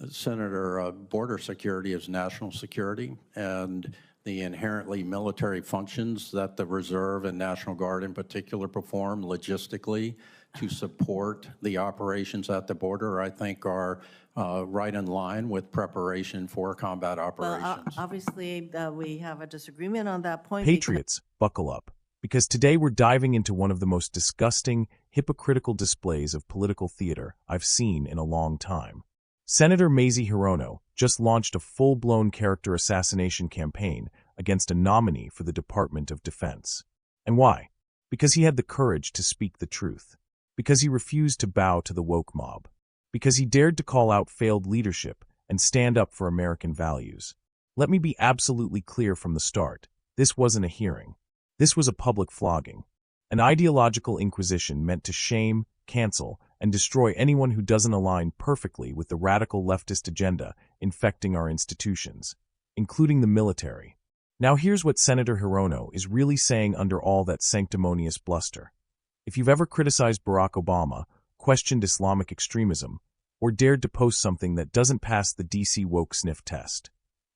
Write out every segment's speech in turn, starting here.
Senator, border security is national security, and the inherently military functions that the Reserve and National Guard in particular perform logistically to support the operations at the border, I think are right in line with preparation for combat operations. Well, obviously, we have a disagreement on that point. Patriots, buckle up, because today we're diving into one of the most disgusting, hypocritical displays of political theater I've seen in a long time. Senator Mazie Hirono just launched a full-blown character assassination campaign against a nominee for the Department of Defense. And why? Because he had the courage to speak the truth. Because he refused to bow to the woke mob. Because he dared to call out failed leadership and stand up for American values. Let me be absolutely clear from the start. This wasn't a hearing. This was a public flogging. An ideological inquisition meant to shame, cancel, and destroy anyone who doesn't align perfectly with the radical leftist agenda infecting our institutions, including the military. Now here's what Senator Hirono is really saying under all that sanctimonious bluster. If you've ever criticized Barack Obama, questioned Islamic extremism, or dared to post something that doesn't pass the DC woke sniff test,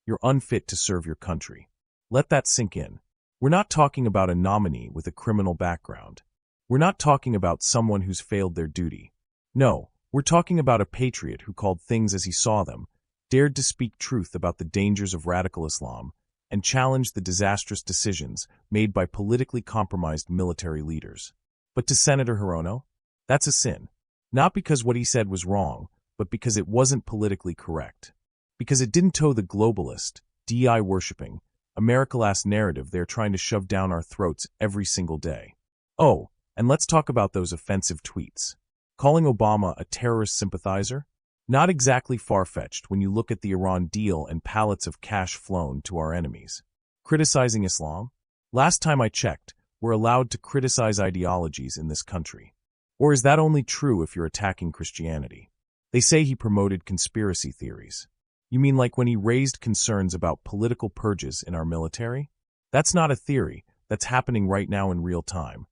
you're unfit to serve your country. Let that sink in. We're not talking about a nominee with a criminal background. We're not talking about someone who's failed their duty. No, we're talking about a patriot who called things as he saw them, dared to speak truth about the dangers of radical Islam, and challenged the disastrous decisions made by politically compromised military leaders. But to Senator Hirono, that's a sin. Not because what he said was wrong, but because it wasn't politically correct. Because it didn't toe the globalist, DI-worshipping, America-last narrative they're trying to shove down our throats every single day. Oh, and let's talk about those offensive tweets. Calling Obama a terrorist sympathizer? Not exactly far-fetched when you look at the Iran deal and pallets of cash flown to our enemies. Criticizing Islam? Last time I checked, we're allowed to criticize ideologies in this country. Or is that only true if you're attacking Christianity? They say he promoted conspiracy theories. You mean like when he raised concerns about political purges in our military? That's not a theory. That's happening right now in real time.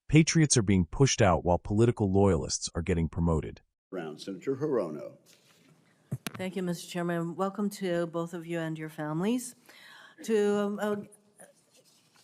Patriots are being pushed out while political loyalists are getting promoted. Senator Hirono. Thank you, Mr. Chairman. Welcome to both of you and your families. To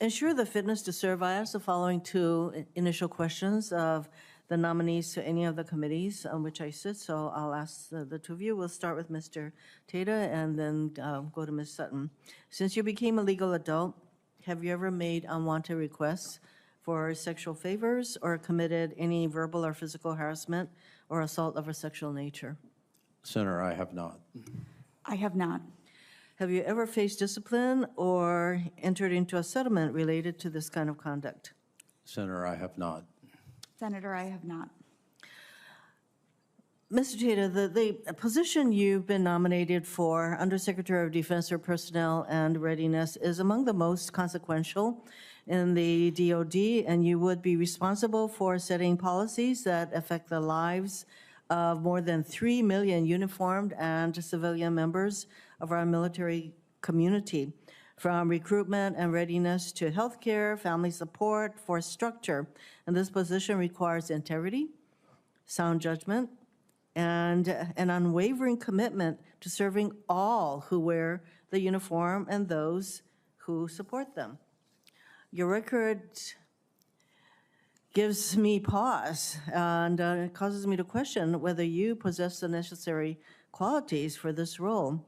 ensure the fitness to serve, I asked the following two initial questions of the nominees to any of the committees on which I sit, so I'll ask the two of you. We'll start with Mr. Tata and then go to Ms. Sutton. Since you became a legal adult, have you ever made unwanted requests for sexual favors or committed any verbal or physical harassment or assault of a sexual nature? Senator, I have not. I have not. Have you ever faced discipline or entered into a settlement related to this kind of conduct? Senator, I have not. Senator, I have not. Mr. Tata, the position you've been nominated for, Undersecretary of Defense for Personnel and Readiness, is among the most consequential in the DoD, and you would be responsible for setting policies that affect the lives of more than 3 million uniformed and civilian members of our military community, from recruitment and readiness to healthcare, family support, force structure. And this position requires integrity, sound judgment, and an unwavering commitment to serving all who wear the uniform and those who support them. Your record gives me pause and causes me to question whether you possess the necessary qualities for this role.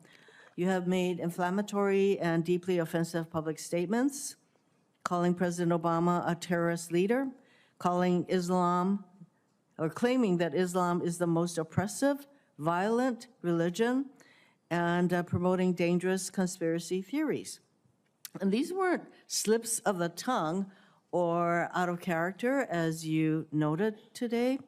You have made inflammatory and deeply offensive public statements, calling President Obama a terrorist leader, calling Islam or claiming that Islam is the most oppressive, violent religion, and promoting dangerous conspiracy theories. And these weren't slips of the tongue or out of character, as you noted today.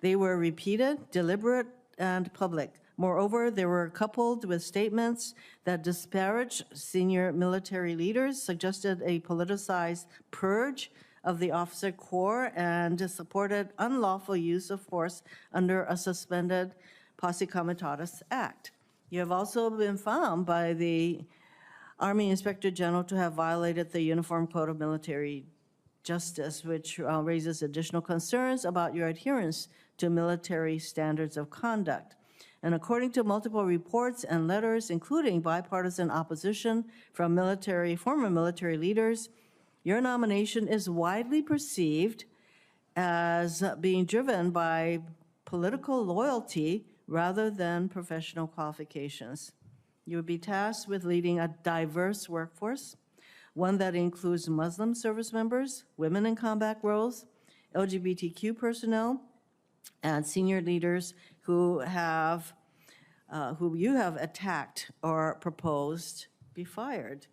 They were repeated, deliberate, and public. Moreover, they were coupled with statements that disparaged senior military leaders, suggested a politicized purge of the officer corps, and supported unlawful use of force under a suspended Posse Comitatus Act. You have also been found by the Army Inspector General to have violated the Uniform Code of Military Justice, which raises additional concerns about your adherence to military standards of conduct. And according to multiple reports and letters, including bipartisan opposition from former military leaders, your nomination is widely perceived as being driven by political loyalty rather than professional qualifications. You would be tasked with leading a diverse workforce, one that includes Muslim service members, women in combat roles, LGBTQ personnel, and senior leaders who you have attacked or proposed be fired.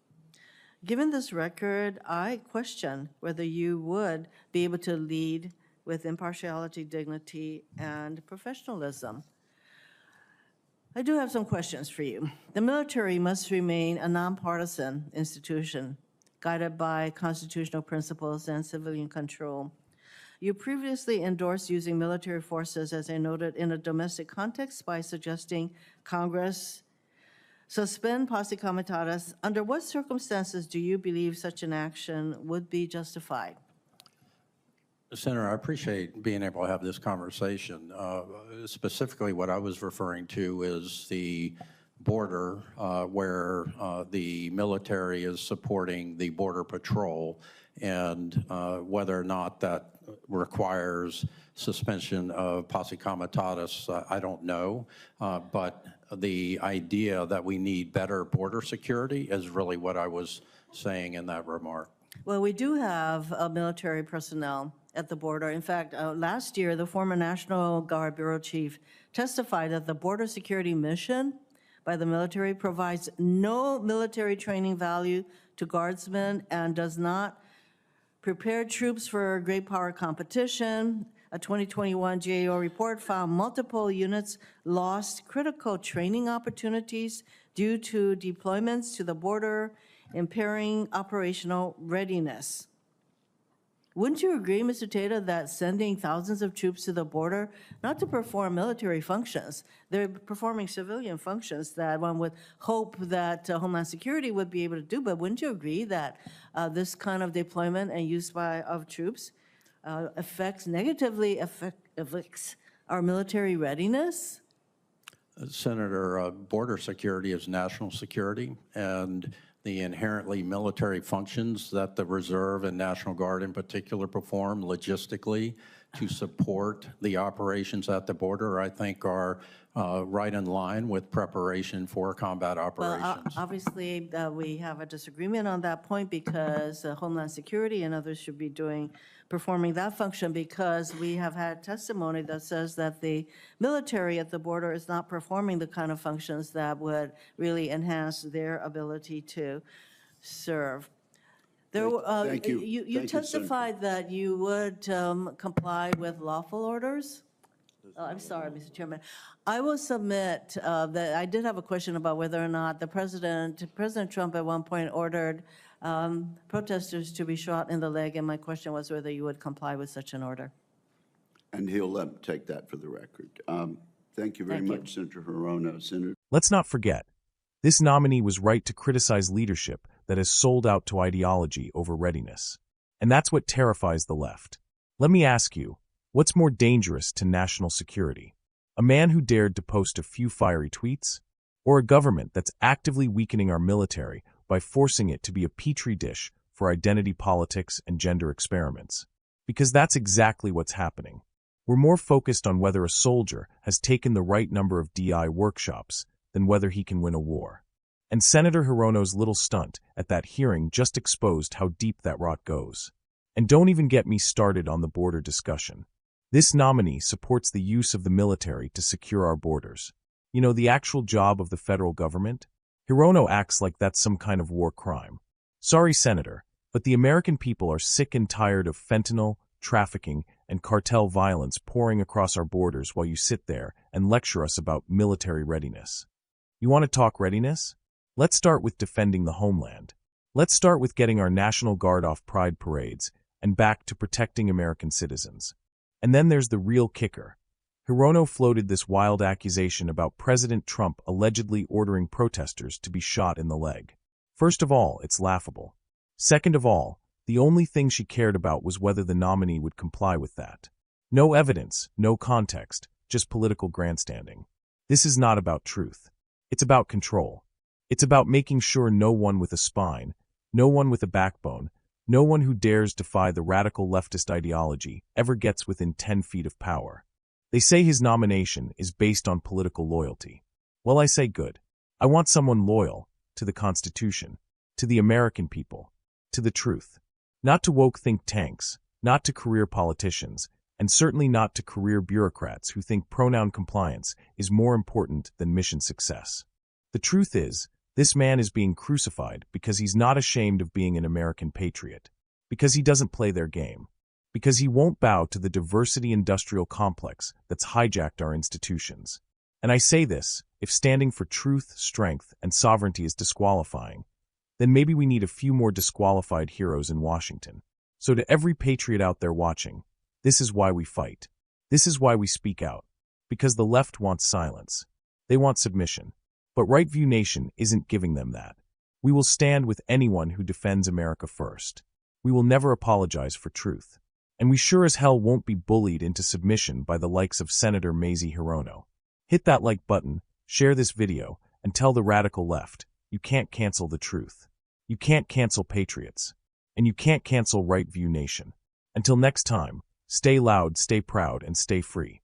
Given this record, I question whether you would be able to lead with impartiality, dignity, and professionalism. I do have some questions for you. The military must remain a nonpartisan institution, guided by constitutional principles and civilian control. You previously endorsed using military forces, as I noted, in a domestic context by suggesting Congress suspend posse comitatus. Under what circumstances do you believe such an action would be justified? Senator, I appreciate being able to have this conversation. Specifically, what I was referring to is the border where the military is supporting the Border Patrol, and whether or not that requires suspension of posse comitatus, I don't know. But the idea that we need better border security is really what I was saying in that remark. Well, we do have military personnel at the border. In fact, last year, the former National Guard Bureau Chief testified that the border security mission by the military provides no military training value to guardsmen and does not prepare troops for great power competition. A 2021 GAO report found multiple units lost critical training opportunities due to deployments to the border, impairing operational readiness. Wouldn't you agree, Mr. Tata, that sending thousands of troops to the border, not to perform military functions, they're performing civilian functions that one would hope that Homeland Security would be able to do, but wouldn't you agree that this kind of deployment and use of troops negatively affects our military readiness? Senator, border security is national security, and the inherently military functions that the Reserve and National Guard in particular perform logistically to support the operations at the border, I think are right in line with preparation for combat operations. Well, obviously, we have a disagreement on that point because Homeland Security and others should be performing that function, because we have had testimony that says that the military at the border is not performing the kind of functions that would really enhance their ability to serve. Thank you. You testified that you would comply with lawful orders? I'm sorry, Mr. Chairman. I will submit that I did have a question about whether or not President Trump at one point ordered protesters to be shot in the leg, and my question was whether you would comply with such an order. And he'll take that for the record. Thank you very much, Senator Hirono. Senator. Let's not forget, this nominee was right to criticize leadership that has sold out to ideology over readiness. And that's what terrifies the left. Let me ask you, what's more dangerous to national security? A man who dared to post a few fiery tweets? Or a government that's actively weakening our military by forcing it to be a petri dish for identity politics and gender experiments? Because that's exactly what's happening. We're more focused on whether a soldier has taken the right number of DI workshops than whether he can win a war. And Senator Hirono's little stunt at that hearing just exposed how deep that rot goes. And don't even get me started on the border discussion. This nominee supports the use of the military to secure our borders. You know, the actual job of the federal government? Hirono acts like that's some kind of war crime. Sorry, Senator, but the American people are sick and tired of fentanyl, trafficking, and cartel violence pouring across our borders while you sit there and lecture us about military readiness. You want to talk readiness? Let's start with defending the homeland. Let's start with getting our National Guard off pride parades and back to protecting American citizens. And then there's the real kicker. Hirono floated this wild accusation about President Trump allegedly ordering protesters to be shot in the leg. First of all, it's laughable. Second of all, the only thing she cared about was whether the nominee would comply with that. No evidence, no context, just political grandstanding. This is not about truth. It's about control. It's about making sure no one with a spine, no one with a backbone, no one who dares defy the radical leftist ideology ever gets within 10 feet of power. They say his nomination is based on political loyalty. Well, I say good. I want someone loyal to the Constitution, to the American people, to the truth. Not to woke think tanks, not to career politicians, and certainly not to career bureaucrats who think pronoun compliance is more important than mission success. The truth is, this man is being crucified because he's not ashamed of being an American patriot, because he doesn't play their game, because he won't bow to the diversity industrial complex that's hijacked our institutions. And I say this, if standing for truth, strength, and sovereignty is disqualifying, then maybe we need a few more disqualified heroes in Washington. So to every patriot out there watching, this is why we fight. This is why we speak out. Because the left wants silence. They want submission. But Right View Nation isn't giving them that. We will stand with anyone who defends America first. We will never apologize for truth. And we sure as hell won't be bullied into submission by the likes of Senator Mazie Hirono. Hit that like button, share this video, and tell the radical left, you can't cancel the truth. You can't cancel patriots. And you can't cancel Right View Nation. Until next time, stay loud, stay proud, and stay free.